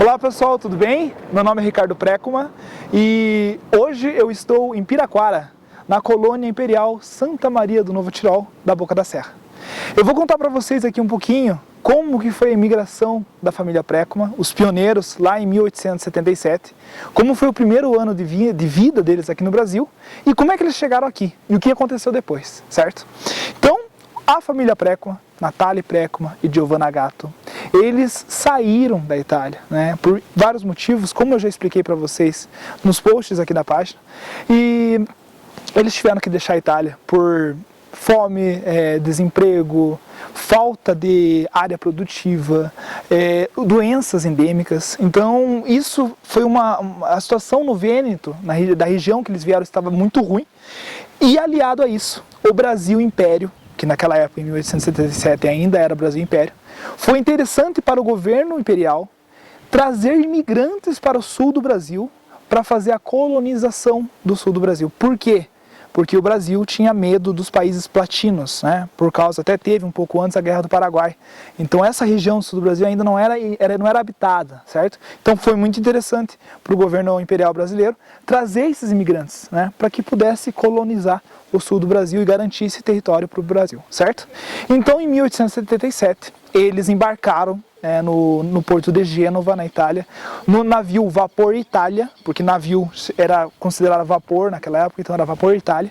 Olá pessoal, tudo bem? Meu nome é Ricardo Précuma e hoje eu estou em Piraquara, na colônia imperial Santa Maria do Novo Tirol, da Boca da Serra. Eu vou contar para vocês aqui um pouquinho como que foi a imigração da família Précuma, os pioneiros lá em 1877, como foi o primeiro ano de vida deles aqui no Brasil e como é que eles chegaram aqui e o que aconteceu depois, certo? Então, a família Précuma, Natália Précuma e Giovanna Gatto, eles saíram da Itália, né, por vários motivos, como eu já expliquei para vocês nos posts aqui da página, e eles tiveram que deixar a Itália por fome, desemprego, falta de área produtiva, doenças endêmicas. Então isso foi a situação no Vêneto, da região que eles vieram, estava muito ruim, e aliado a isso, o Brasil Império, que naquela época, em 1877, ainda era Brasil Império, foi interessante para o governo imperial trazer imigrantes para o sul do Brasil para fazer a colonização do sul do Brasil. Por quê? Porque o Brasil tinha medo dos países platinos, né? Por causa, até teve um pouco antes a Guerra do Paraguai. Então essa região do sul do Brasil ainda não era habitada, certo? Então foi muito interessante para o governo imperial brasileiro trazer esses imigrantes, né? Para que pudesse colonizar o sul do Brasil e garantir esse território para o Brasil, certo? Então em 1877 eles embarcaram no porto de Gênova, na Itália, no navio Vapor Itália, porque navio era considerado vapor naquela época, então era Vapor Itália.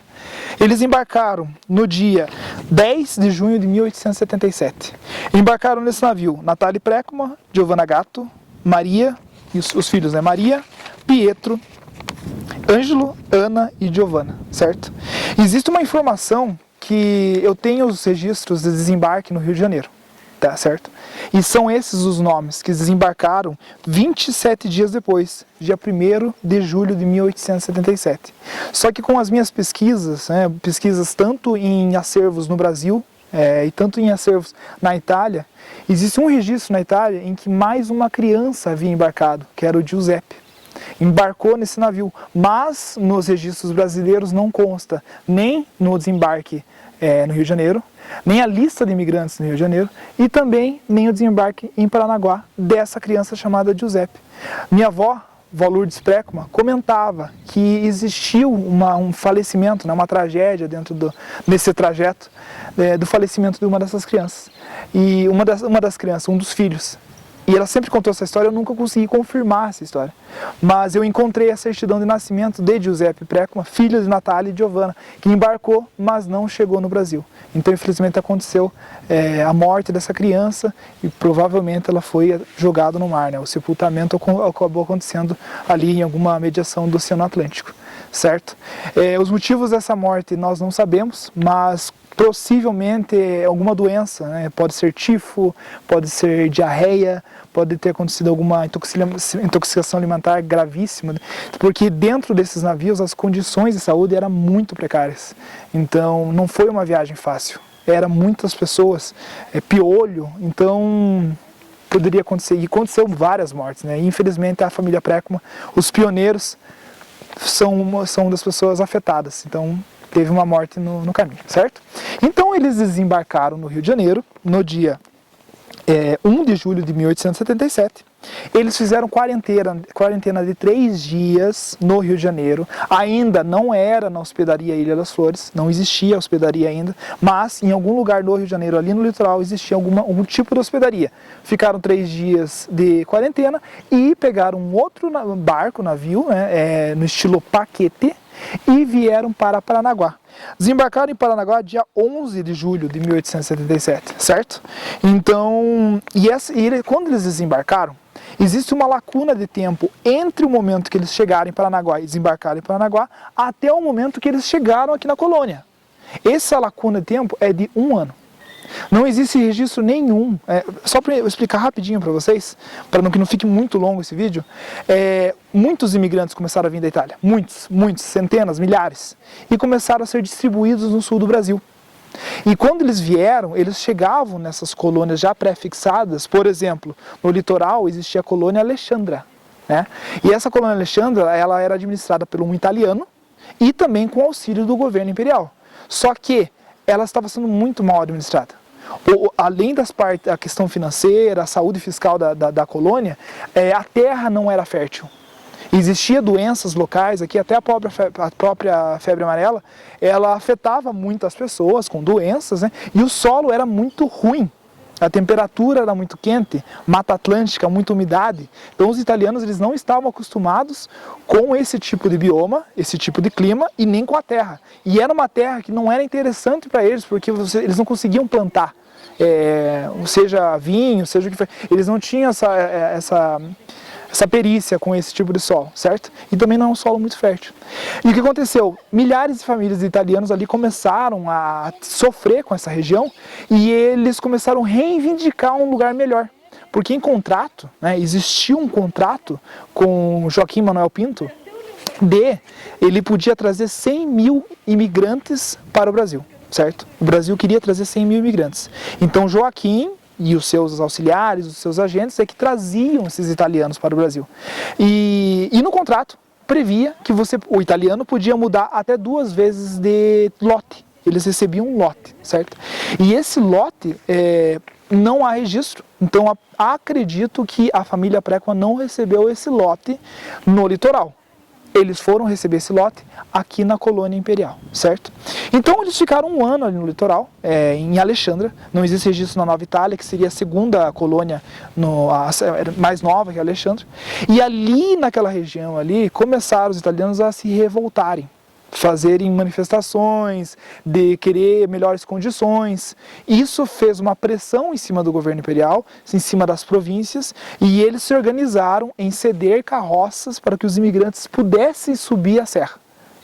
Eles embarcaram no dia 10 de junho de 1877. Embarcaram nesse navio Natália Précuma, Giovanna Gatto, Maria, e os filhos, né? Maria, Pietro, Ângelo, Ana e Giovanna, certo? Existe uma informação que eu tenho os registros de desembarque no Rio de Janeiro. Tá certo? E são esses os nomes que desembarcaram 27 dias depois, dia 1º de julho de 1877. Só que com as minhas pesquisas, pesquisas tanto em acervos no Brasil e tanto em acervos na Itália, existe um registro na Itália em que mais uma criança havia embarcado, que era o Giuseppe. Embarcou nesse navio, mas nos registros brasileiros não consta nem no desembarque no Rio de Janeiro, nem a lista de imigrantes no Rio de Janeiro e também nem o desembarque em Paranaguá dessa criança chamada Giuseppe. Minha avó, Lourdes Précuma, comentava que existiu um falecimento, uma tragédia nesse trajeto do falecimento de uma dessas crianças. E uma das crianças, um dos filhos. E ela sempre contou essa história, eu nunca consegui confirmar essa história. Mas eu encontrei a certidão de nascimento de Giuseppe Précuma, filho de Natália e Giovanna, que embarcou, mas não chegou no Brasil. Então, infelizmente, aconteceu a morte dessa criança e provavelmente ela foi jogada no mar, né? O sepultamento acabou acontecendo ali em alguma mediação do Oceano Atlântico, certo? Os motivos dessa morte nós não sabemos, mas possivelmente alguma doença, né? Pode ser tifo, pode ser diarreia, pode ter acontecido alguma intoxicação alimentar gravíssima, porque dentro desses navios as condições de saúde eram muito precárias. Então não foi uma viagem fácil, eram muitas pessoas, piolho, então poderia acontecer, e aconteceu várias mortes, né? E, infelizmente a família Précuma, os pioneiros, são das pessoas afetadas, então teve uma morte no caminho, certo? Então eles desembarcaram no Rio de Janeiro no dia 1 de julho de 1877. Eles fizeram quarentena de 3 dias no Rio de Janeiro. Ainda não era na hospedaria Ilha das Flores, não existia hospedaria ainda, mas em algum lugar do Rio de Janeiro, ali no litoral, existia algum tipo de hospedaria. Ficaram 3 dias de quarentena e pegaram um outro navio, né, no estilo paquete, e vieram para Paranaguá. Desembarcaram em Paranaguá dia 11 de julho de 1877, certo? Então, quando eles desembarcaram, existe uma lacuna de tempo entre o momento que eles chegaram em Paranaguá e desembarcaram em Paranaguá até o momento que eles chegaram aqui na colônia. Essa lacuna de tempo é de 1 ano. Não existe registro nenhum, só para eu explicar rapidinho para vocês, para que não fique muito longo esse vídeo, muitos imigrantes começaram a vir da Itália, muitos, centenas, milhares, e começaram a ser distribuídos no sul do Brasil. E quando eles vieram, eles chegavam nessas colônias já pré-fixadas. Por exemplo, no litoral existia a colônia Alexandra, né? E essa colônia Alexandra, ela era administrada por um italiano e também com auxílio do governo imperial. Só que ela estava sendo muito mal administrada. Além das partes, a questão financeira, a saúde fiscal da colônia, a terra não era fértil. Existia doenças locais aqui, até a própria febre amarela, ela afetava muito as pessoas com doenças, né? E o solo era muito ruim. A temperatura era muito quente, Mata Atlântica, muita umidade. Então os italianos eles não estavam acostumados com esse tipo de bioma, esse tipo de clima e nem com a terra. E era uma terra que não era interessante para eles, porque eles não conseguiam plantar, seja vinho, seja o que for. Eles não tinham essa perícia com esse tipo de solo, certo? E também não é um solo muito fértil. E o que aconteceu? Milhares de famílias de italianos ali começaram a sofrer com essa região e eles começaram a reivindicar um lugar melhor. Porque em contrato, né, existia um contrato com Joaquim Manuel Pinto ele podia trazer 100 mil imigrantes para o Brasil, certo? O Brasil queria trazer 100 mil imigrantes. Então Joaquim e os seus auxiliares, os seus agentes, que traziam esses italianos para o Brasil. E no contrato previa que o italiano podia mudar até 2 vezes de lote. Eles recebiam um lote, certo? E esse lote não há registro. Então acredito que a família Précuma não recebeu esse lote no litoral. Eles foram receber esse lote aqui na colônia imperial, certo? Então eles ficaram 1 ano ali no litoral, em Alexandra. Não existe registro na Nova Itália, que seria a segunda colônia mais nova que Alexandra. E ali naquela região ali, começaram os italianos a se revoltarem, fazerem manifestações, de querer melhores condições. Isso fez uma pressão em cima do governo imperial, em cima das províncias, e eles se organizaram em ceder carroças para que os imigrantes pudessem subir a serra.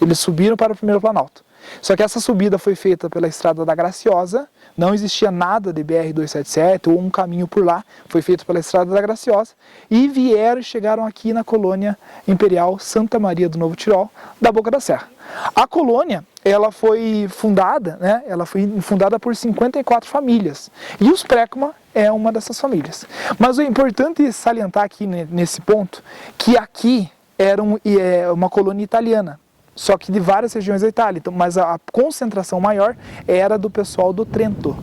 Eles subiram para o Primeiro Planalto. Só que essa subida foi feita pela Estrada da Graciosa, não existia nada de BR-277 ou um caminho por lá, foi feito pela Estrada da Graciosa, e vieram e chegaram aqui na colônia imperial Santa Maria do Novo Tirol, da Boca da Serra. A colônia, ela foi fundada, né? Ela foi fundada por 54 famílias, e os Précuma é uma dessas famílias. Mas o importante salientar aqui nesse ponto, que aqui era uma colônia italiana, só que de várias regiões da Itália, então, mas a concentração maior era do pessoal do Trento.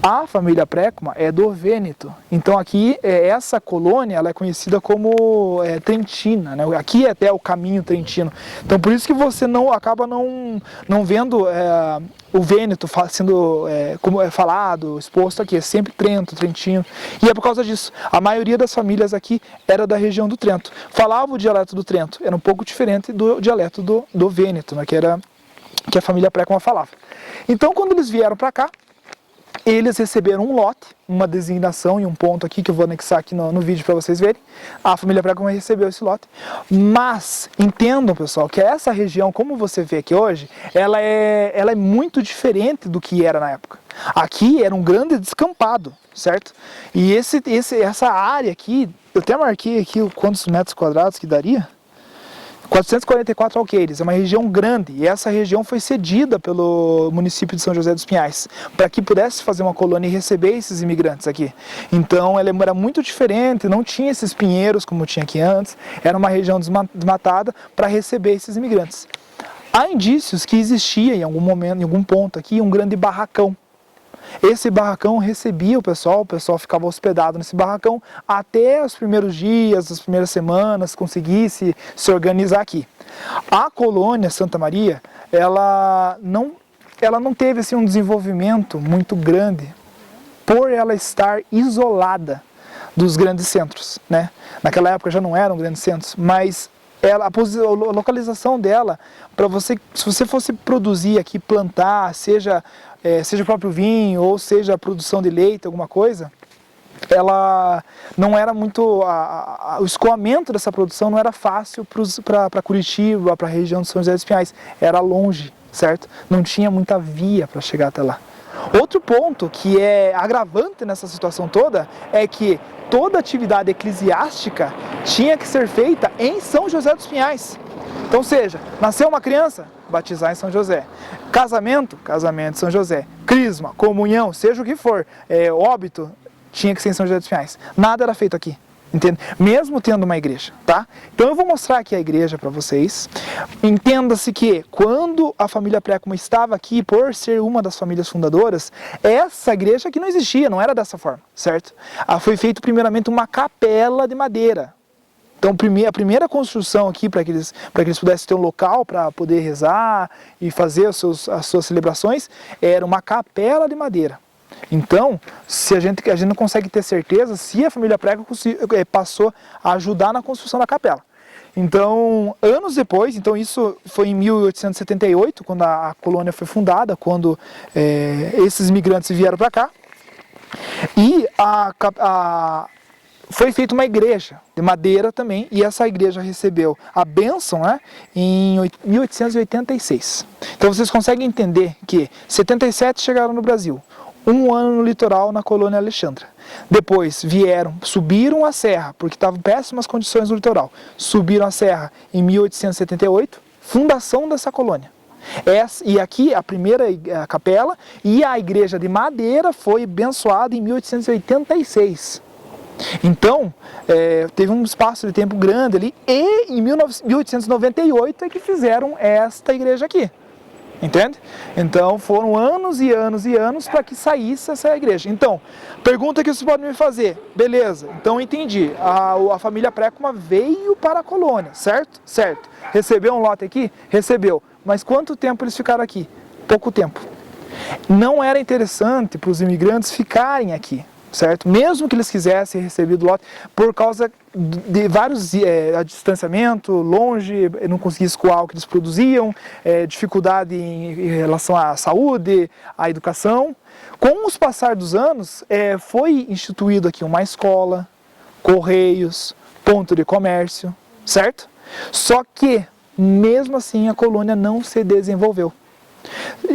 A família Précuma é do Vêneto, então aqui essa colônia ela é conhecida como Trentina, né? Aqui é até o caminho trentino, então por isso que você acaba não vendo o Vêneto sendo como é falado, exposto aqui, é sempre Trento, Trentino, e é por causa disso. A maioria das famílias aqui era da região do Trento, falava o dialeto do Trento, era um pouco diferente do dialeto do Vêneto, né? Que a família Précuma falava. Então quando eles vieram para cá, eles receberam um lote, uma designação e um ponto aqui que eu vou anexar aqui no vídeo para vocês verem. A família Précuma recebeu esse lote. Mas entendam, pessoal, que essa região, como você vê aqui hoje, ela é muito diferente do que era na época. Aqui era um grande descampado, certo? E essa área aqui, eu até marquei aqui quantos metros quadrados que daria. 444 alqueires, é uma região grande, e essa região foi cedida pelo município de São José dos Pinhais, para que pudesse fazer uma colônia e receber esses imigrantes aqui. Então ela era muito diferente, não tinha esses pinheiros como tinha aqui antes, era uma região desmatada para receber esses imigrantes. Há indícios que existia em algum momento, em algum ponto aqui, um grande barracão. Esse barracão recebia o pessoal ficava hospedado nesse barracão até os primeiros dias, as primeiras semanas, conseguisse se organizar aqui. A colônia Santa Maria, ela não teve assim, um desenvolvimento muito grande por ela estar isolada dos grandes centros, né? Naquela época já não eram grandes centros, mas a localização dela, se você fosse produzir aqui, plantar, seja o próprio vinho ou seja a produção de leite, alguma coisa, ela não era muito, o escoamento dessa produção não era fácil para Curitiba, para a região de São José dos Pinhais, era longe, certo? Não tinha muita via para chegar até lá. Outro ponto que é agravante nessa situação toda é que toda atividade eclesiástica tinha que ser feita em São José dos Pinhais. Então, seja, nasceu uma criança, batizar em São José. Casamento em São José. Crisma, comunhão, seja o que for, óbito, tinha que ser em São José dos Pinhais. Nada era feito aqui. entende? Mesmo tendo uma igreja, tá? Então eu vou mostrar aqui a igreja para vocês. Entenda-se que quando a família Précuma estava aqui, por ser uma das famílias fundadoras, essa igreja aqui não existia, não era dessa forma, certo? Foi feito primeiramente uma capela de madeira. Então a primeira construção aqui para que eles pudessem ter um local para poder rezar e fazer as suas celebrações era uma capela de madeira. Então, a gente não consegue ter certeza se a família Précuma passou a ajudar na construção da capela. Então, anos depois, então isso foi em 1878, quando a colônia foi fundada, quando esses imigrantes vieram para cá, e foi feita uma igreja de madeira também, e essa igreja recebeu a bênção, né, em 1886. Então vocês conseguem entender que 77 chegaram no Brasil, um ano no litoral na colônia Alexandra. Depois subiram a serra, porque estavam péssimas condições no litoral. Subiram a serra em 1878, fundação dessa colônia. E aqui a primeira capela e a igreja de madeira foi abençoada em 1886. Então, teve um espaço de tempo grande ali, e em 1898 é que fizeram esta igreja aqui. Entende? Então foram anos e anos e anos para que saísse essa igreja. Então, pergunta que vocês podem me fazer. Beleza, então entendi. A família Précuma veio para a colônia, certo? Certo. Recebeu um lote aqui? Recebeu. Mas quanto tempo eles ficaram aqui? Pouco tempo. Não era interessante para os imigrantes ficarem aqui, certo? Mesmo que eles quisessem receber do lote, por causa de vários distanciamento, longe, não conseguia escoar o que eles produziam, dificuldade em relação à saúde, à educação. Com os passar dos anos, foi instituído aqui uma escola, correios, ponto de comércio, certo? Só que, mesmo assim, a colônia não se desenvolveu.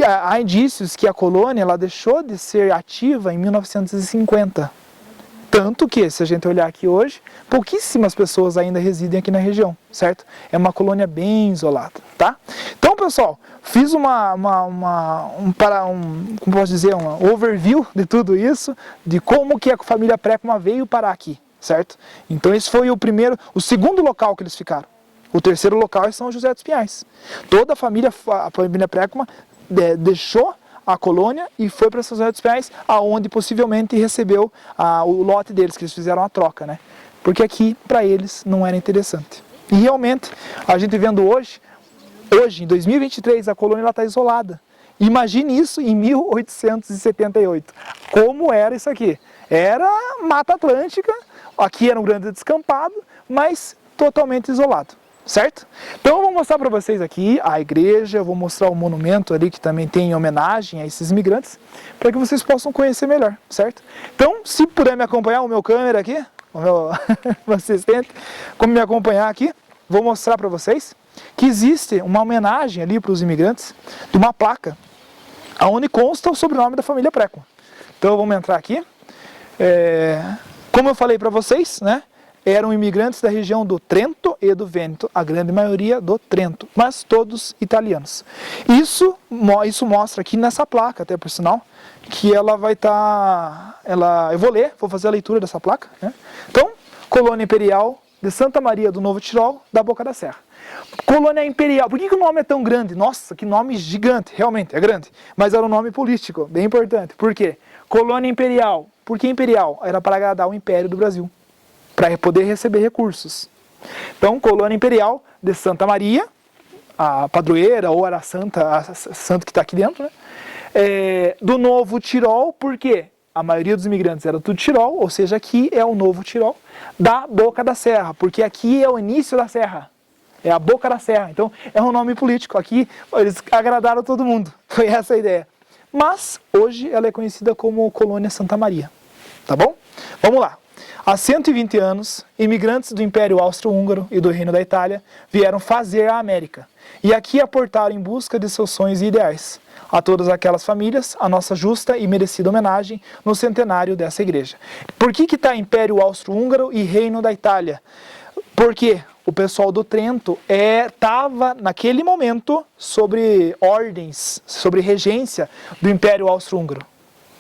Há indícios que a colônia ela deixou de ser ativa em 1950. Tanto que, se a gente olhar aqui hoje, pouquíssimas pessoas ainda residem aqui na região, certo? É uma colônia bem isolada, tá? Então, pessoal, fiz como posso dizer, um overview de tudo isso, de como que a família Précuma veio parar aqui, certo? Então, esse foi o segundo local que eles ficaram. O terceiro local é São José dos Pinhais. Toda a família Précuma deixou a colônia e foi para São José dos Pinhais, aonde possivelmente recebeu o lote deles, que eles fizeram a troca, né? Porque aqui, para eles, não era interessante. E realmente, a gente vendo hoje, em 2023, a colônia está isolada. Imagine isso em 1878. Como era isso aqui? Era Mata Atlântica, aqui era um grande descampado, mas totalmente isolado. Certo? Então eu vou mostrar para vocês aqui a igreja, eu vou mostrar o monumento ali que também tem homenagem a esses imigrantes, para que vocês possam conhecer melhor, certo? Então, se puder me acompanhar, o meu câmera aqui, o meu assistente, como me acompanhar aqui, vou mostrar para vocês que existe uma homenagem ali para os imigrantes, de uma placa, onde consta o sobrenome da família Précuma. Então vamos entrar aqui. Como eu falei para vocês, né? Eram imigrantes da região do Trento e do Vêneto, a grande maioria do Trento, mas todos italianos. Isso mostra aqui nessa placa, até por sinal, que ela vai estar... eu vou fazer a leitura dessa placa, né? Então, Colônia Imperial de Santa Maria do Novo Tirol, da Boca da Serra. Colônia Imperial, por que o nome é tão grande? Nossa, que nome gigante, realmente, é grande. Mas era um nome político, bem importante. Por quê? Colônia Imperial. Por que Imperial? Era para agradar o Império do Brasil, para poder receber recursos. Então, Colônia Imperial de Santa Maria, a padroeira, ou era a santa que está aqui dentro, né? Do Novo Tirol, porque a maioria dos imigrantes era do Tirol, ou seja, aqui é o Novo Tirol, da Boca da Serra, porque aqui é o início da serra, é a Boca da Serra, então é um nome político, aqui eles agradaram todo mundo, foi essa a ideia. Mas, hoje, ela é conhecida como Colônia Santa Maria, tá bom? Vamos lá. Há 120 anos, imigrantes do Império Austro-Húngaro e do Reino da Itália vieram fazer a América e aqui aportaram em busca de seus sonhos e ideais. A todas aquelas famílias, a nossa justa e merecida homenagem no centenário dessa igreja. Por que está Império Austro-Húngaro e Reino da Itália? Porque o pessoal do Trento estava, naquele momento, sobre ordens, sobre regência do Império Austro-Húngaro.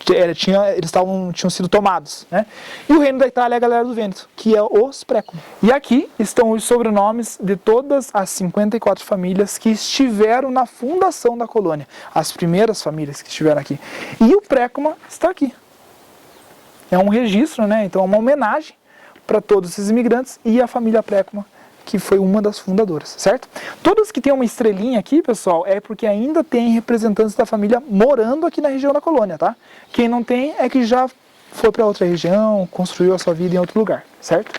Eles tinham sido tomados, né? E o reino da Itália é a galera do Vêneto, que é os Précuma. E aqui estão os sobrenomes de todas as 54 famílias que estiveram na fundação da colônia, as primeiras famílias que estiveram aqui. E o Précuma está aqui. É um registro, né? Então é uma homenagem para todos esses imigrantes e a família Précuma, que foi uma das fundadoras, certo? Todas que tem uma estrelinha aqui, pessoal, é porque ainda tem representantes da família morando aqui na região da colônia, tá? Quem não tem é que já foi para outra região, construiu a sua vida em outro lugar, certo?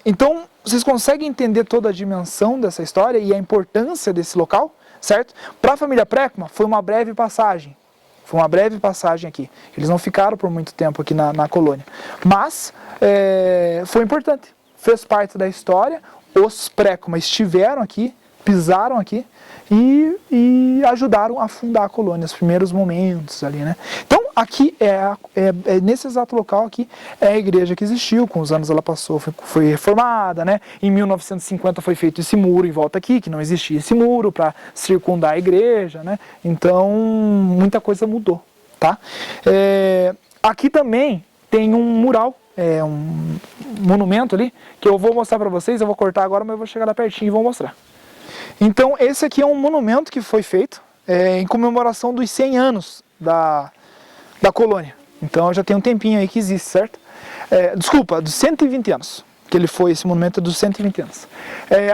Então, vocês conseguem entender toda a dimensão dessa história e a importância desse local, certo? Para a família Précuma, foi uma breve passagem. Foi uma breve passagem aqui. Eles não ficaram por muito tempo aqui na colônia. Mas, foi importante. Fez parte da história, os Précuma estiveram aqui, pisaram aqui e ajudaram a fundar a colônia, os primeiros momentos ali, né? Então, aqui nesse exato local aqui, é a igreja que existiu, com os anos ela passou, foi reformada, né? Em 1950 foi feito esse muro em volta aqui, que não existia esse muro para circundar a igreja, né? Então, muita coisa mudou, tá? Aqui também tem um mural, um monumento ali, que eu vou mostrar para vocês, eu vou cortar agora, mas eu vou chegar lá pertinho e vou mostrar. Então, esse aqui é um monumento que foi feito em comemoração dos 100 anos da colônia. Então, já tem um tempinho aí que existe, certo? Desculpa, dos 120 anos, que ele foi, esse monumento dos 120 anos.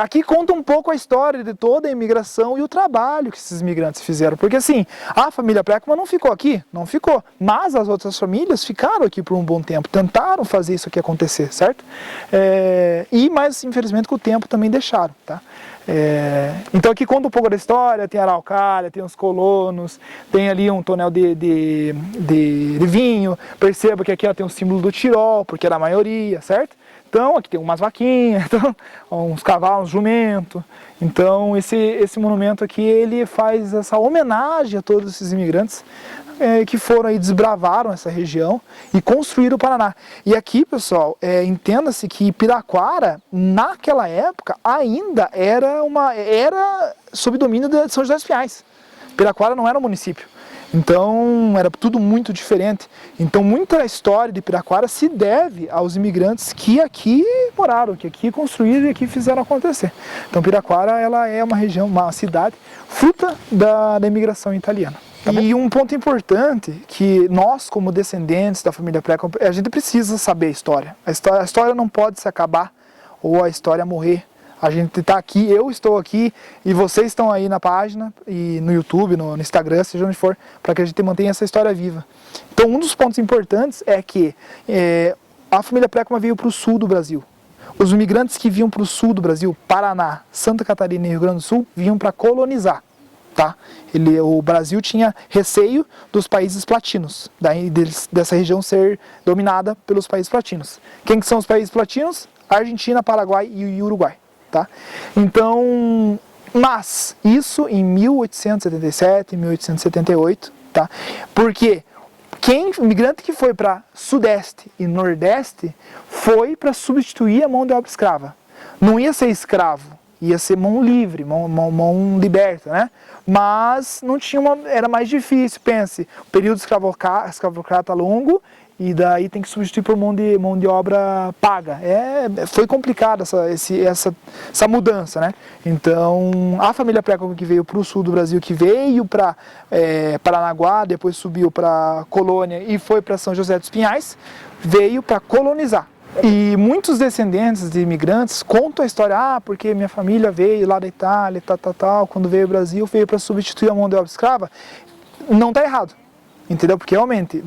Aqui conta um pouco a história de toda a imigração e o trabalho que esses imigrantes fizeram. Porque assim, a família Précuma não ficou aqui, não ficou. Mas as outras famílias ficaram aqui por um bom tempo, tentaram fazer isso aqui acontecer, certo? Mas infelizmente com o tempo também deixaram, tá? Então aqui conta um pouco da história, tem a araucária, tem os colonos, tem ali um tonel de vinho. Perceba que aqui tem o símbolo do Tirol, porque era a maioria, certo? Então, aqui tem umas vaquinhas, então, uns cavalos, jumento. Então, esse monumento aqui, ele faz essa homenagem a todos esses imigrantes que foram aí, desbravaram essa região e construíram o Paraná. E aqui, pessoal, entenda-se que Piraquara, naquela época, ainda era sob domínio de São José dos Pinhais. Piraquara não era um município. Então, era tudo muito diferente. Então, muita história de Piraquara se deve aos imigrantes que aqui moraram, que aqui construíram e aqui fizeram acontecer. Então, Piraquara, ela é uma região, uma cidade, fruta da imigração italiana. Tá bom? E um ponto importante que nós, como descendentes da família Précuma, a gente precisa saber a história. A história não pode se acabar ou a história morrer. A gente está aqui, eu estou aqui e vocês estão aí na página e no YouTube, no Instagram, seja onde for, para que a gente mantenha essa história viva. Então, um dos pontos importantes é que a família Précuma veio para o sul do Brasil. Os imigrantes que vinham para o sul do Brasil, Paraná, Santa Catarina e Rio Grande do Sul, vinham para colonizar. Tá? O Brasil tinha receio dos países platinos, dessa região ser dominada pelos países platinos. Quem que são os países platinos? Argentina, Paraguai e Uruguai. Tá? Então, mas isso em 1877, 1878, tá? Porque imigrante que foi para Sudeste e Nordeste foi para substituir a mão de obra escrava. Não ia ser escravo, ia ser mão livre, mão liberta, né? Mas não tinha era mais difícil, pense, o período escravocrata longo, e daí tem que substituir por mão de obra paga. Foi complicada essa mudança, né? Então, a família Précuma que veio para o sul do Brasil, que veio para Paranaguá, depois subiu para Colônia e foi para São José dos Pinhais, veio para colonizar. E muitos descendentes de imigrantes contam a história, porque minha família veio lá da Itália, quando veio ao Brasil, veio para substituir a mão de obra escrava. Não está errado. Entendeu? Porque realmente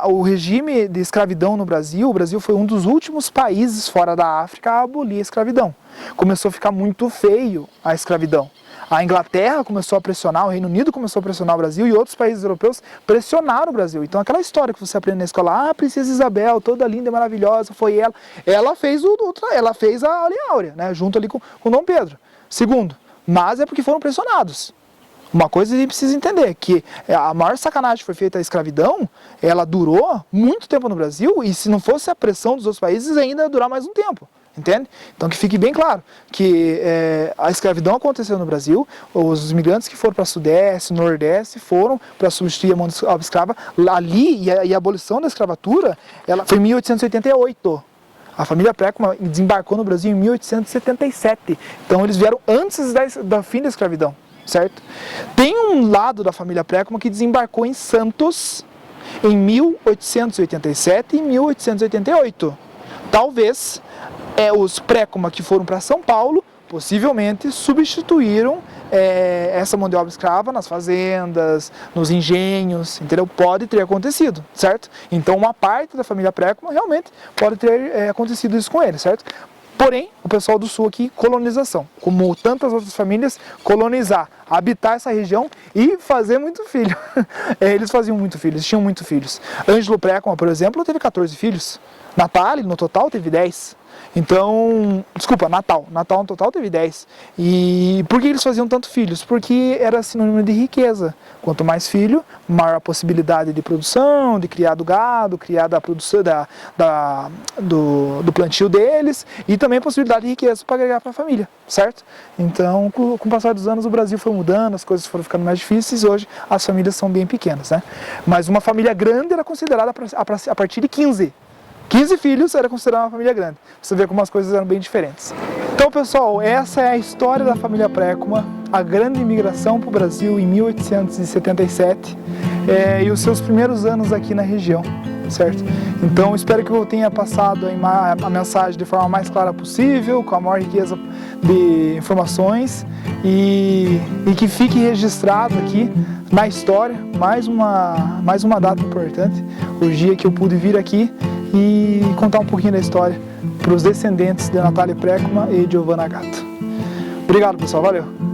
o regime de escravidão no Brasil, o Brasil foi um dos últimos países fora da África a abolir a escravidão. Começou a ficar muito feio a escravidão. A Inglaterra começou a pressionar, o Reino Unido começou a pressionar o Brasil e outros países europeus pressionaram o Brasil. Então aquela história que você aprende na escola, a Princesa Isabel, toda linda e maravilhosa, foi ela fez a Lei Áurea, né, junto ali com Dom Pedro II. Mas é porque foram pressionados. Uma coisa a gente precisa entender, que a maior sacanagem que foi feita à escravidão, ela durou muito tempo no Brasil, e se não fosse a pressão dos outros países, ainda ia durar mais um tempo. Entende? Então que fique bem claro que a escravidão aconteceu no Brasil, os imigrantes que foram para Sudeste, Nordeste foram para substituir a mão de obra escrava ali, e a abolição da escravatura ela foi em 1888. A família Precuma desembarcou no Brasil em 1877, então eles vieram antes da fim da escravidão, certo? Tem um lado da família Precuma que desembarcou em Santos em 1887 e 1888. Talvez os Precuma que foram para São Paulo, possivelmente substituíram essa mão de obra escrava nas fazendas, nos engenhos, entendeu? Pode ter acontecido, certo? Então uma parte da família Precuma realmente pode ter acontecido isso com eles, certo? Porém, o pessoal do Sul aqui, colonização, como tantas outras famílias, colonizar, habitar essa região e fazer muito filho. Eles faziam muito filhos, tinham muito filhos. Ângelo Precuma, por exemplo, teve 14 filhos. Natália, no total, teve 10. Então, desculpa, Natal no total teve 10. E por que eles faziam tanto filhos? Porque era sinônimo de riqueza. Quanto mais filho, maior a possibilidade de produção, de criar do gado, criar da produção do plantio deles, e também a possibilidade de riqueza para agregar para a família, certo? Então, com o passar dos anos, o Brasil foi mudando, as coisas foram ficando mais difíceis, hoje as famílias são bem pequenas, né? Mas uma família grande era considerada a partir de 15. 15 filhos era considerada uma família grande. Você vê como as coisas eram bem diferentes. Então, pessoal, essa é a história da família Precuma, a grande imigração para o Brasil em 1877 e os seus primeiros anos aqui na região, certo? Então, espero que eu tenha passado a mensagem de forma mais clara possível, com a maior riqueza de informações e que fique registrado aqui na história mais uma data importante, o dia que eu pude vir aqui e contar um pouquinho da história para os descendentes de Natália Precuma e Giovanna Gatto. Obrigado, pessoal. Valeu!